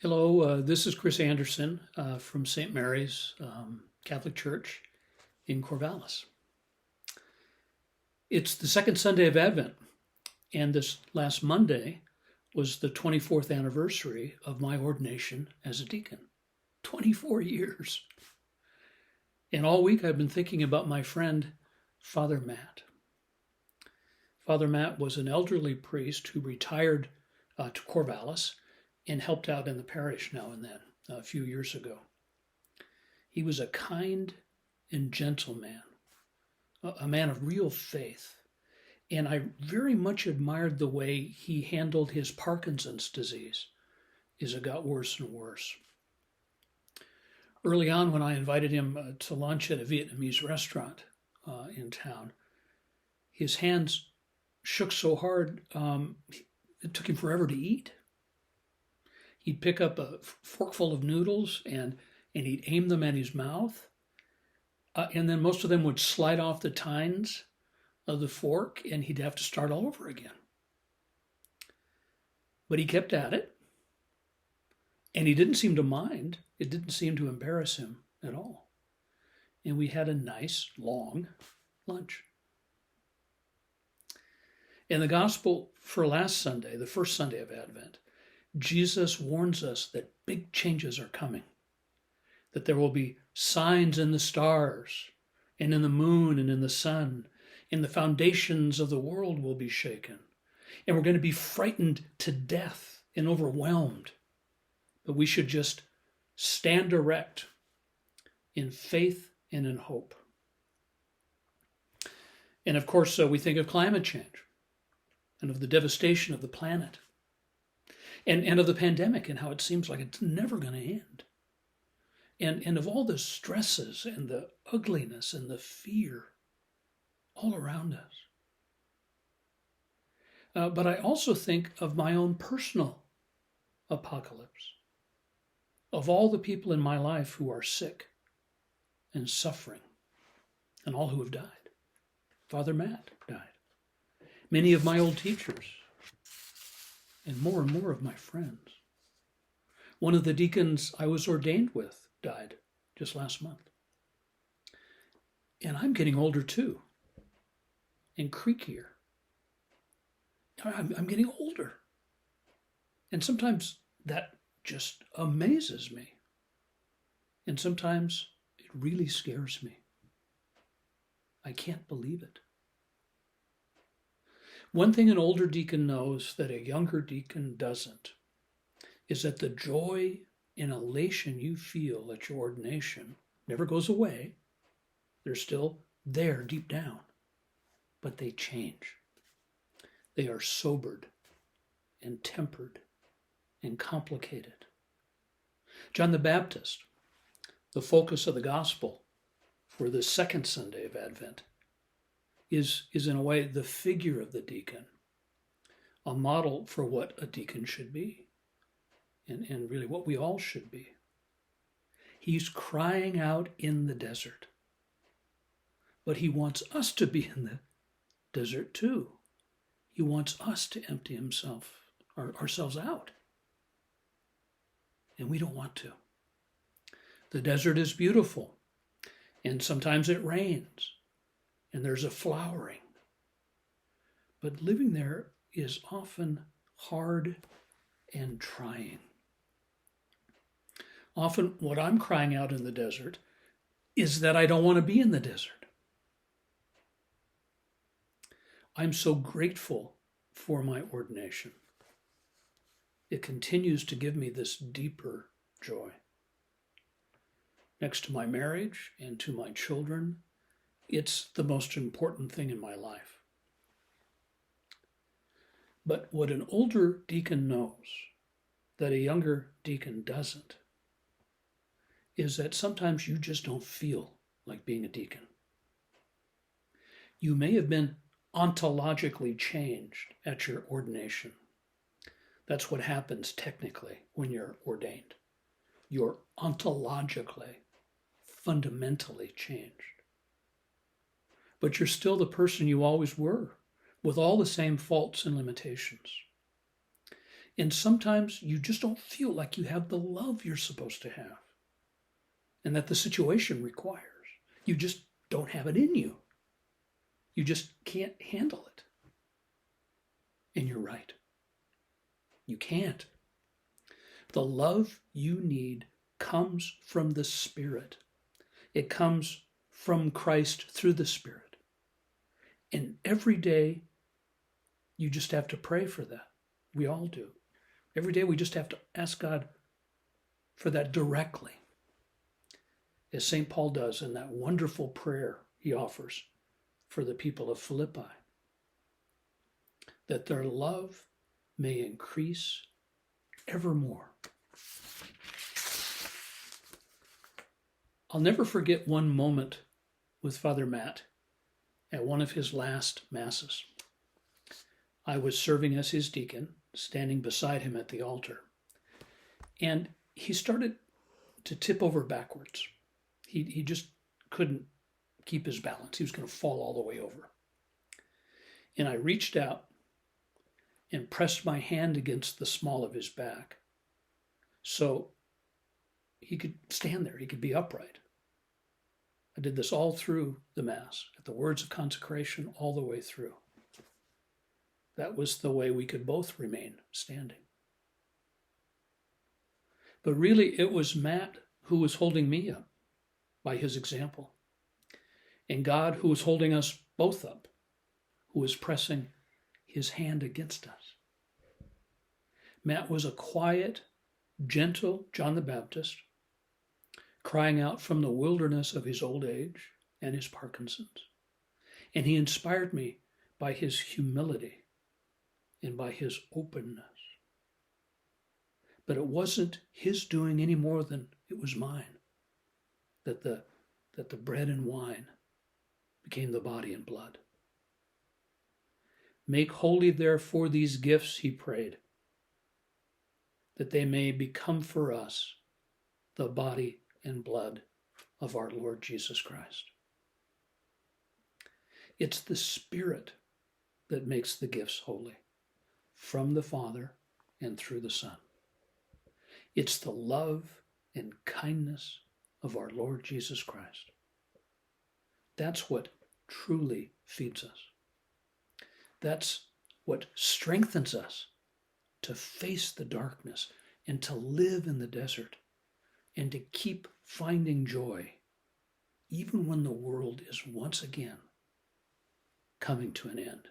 Hello, this is Chris Anderson from St. Mary's Catholic Church in Corvallis. It's the second Sunday of Advent, and this last Monday was the 24th anniversary of my ordination as a deacon. 24 years. And all week I've been thinking about my friend, Father Matt. Father Matt was an elderly priest who retired to Corvallis and helped out in the parish now and then a few years ago. He was a kind and gentle man, a man of real faith, and I very much admired the way he handled his Parkinson's disease as it got worse and worse. Early on, when I invited him to lunch at a Vietnamese restaurant in town, his hands shook so hard it took him forever to eat. He'd pick up a forkful of noodles and he'd aim them at his mouth. And then most of them would slide off the tines of the fork and he'd have to start all over again. But he kept at it. And he didn't seem to mind. It didn't seem to embarrass him at all. And we had a nice, long lunch. In the gospel for last Sunday, the first Sunday of Advent, Jesus warns us that big changes are coming, that there will be signs in the stars and in the moon and in the sun, and the foundations of the world will be shaken, and we're going to be frightened to death and overwhelmed. But we should just stand erect in faith and in hope. And of course, we think of climate change and of the devastation of the planet. And of the pandemic and how it seems like it's never going to end. And of all the stresses and the ugliness and the fear all around us. But I also think of my own personal apocalypse, of all the people in my life who are sick and suffering, and all who have died. Father Matt died. Many of my old teachers, and more of my friends. One of the deacons I was ordained with died just last month. And I'm getting older too, and creakier. I'm getting older. And sometimes that just amazes me. And sometimes it really scares me. I can't believe it. One thing an older deacon knows that a younger deacon doesn't is that the joy and elation you feel at your ordination never goes away. They're still there deep down, but they change. They are sobered and tempered and complicated. John the Baptist, the focus of the gospel for the second Sunday of Advent, is in a way the figure of the deacon, a model for what a deacon should be, and really what we all should be. He's crying out in the desert, but he wants us to be in the desert too. He wants us to empty ourselves out, and we don't want to. The desert is beautiful, and sometimes it rains, and there's a flowering. But living there is often hard and trying. Often what I'm crying out in the desert is that I don't want to be in the desert. I'm so grateful for my ordination. It continues to give me this deeper joy. Next to my marriage and to my children, it's the most important thing in my life. But what an older deacon knows that a younger deacon doesn't is that sometimes you just don't feel like being a deacon. You may have been ontologically changed at your ordination. That's what happens technically when you're ordained. You're ontologically, fundamentally changed. But you're still the person you always were, with all the same faults and limitations. And sometimes you just don't feel like you have the love you're supposed to have and that the situation requires. You just don't have it in you. You just can't handle it. And you're right. You can't. The love you need comes from the Spirit. It comes from Christ through the Spirit. And every day, you just have to pray for that. We all do. Every day, we just have to ask God for that directly, as St. Paul does in that wonderful prayer he offers for the people of Philippi, that their love may increase evermore. I'll never forget one moment with Father Matt at one of his last masses. I was serving as his deacon, standing beside him at the altar, and he started to tip over backwards. He just couldn't keep his balance. He was going to fall all the way over. And I reached out and pressed my hand against the small of his back so he could stand there, he could be upright. I did this all through the Mass, at the words of consecration, all the way through. That was the way we could both remain standing. But really, it was Matt who was holding me up by his example, and God who was holding us both up, who was pressing his hand against us. Matt was a quiet, gentle John the Baptist, crying out from the wilderness of his old age and his Parkinson's. And he inspired me by his humility and by his openness. But it wasn't his doing any more than it was mine, that the bread and wine became the body and blood. Make holy, therefore, these gifts, he prayed, that they may become for us the body and blood of our Lord Jesus Christ. It's the Spirit that makes the gifts holy, from the Father and through the Son. It's the love and kindness of our Lord Jesus Christ. That's what truly feeds us. That's what strengthens us to face the darkness and to live in the desert and to keep finding joy, even when the world is once again coming to an end.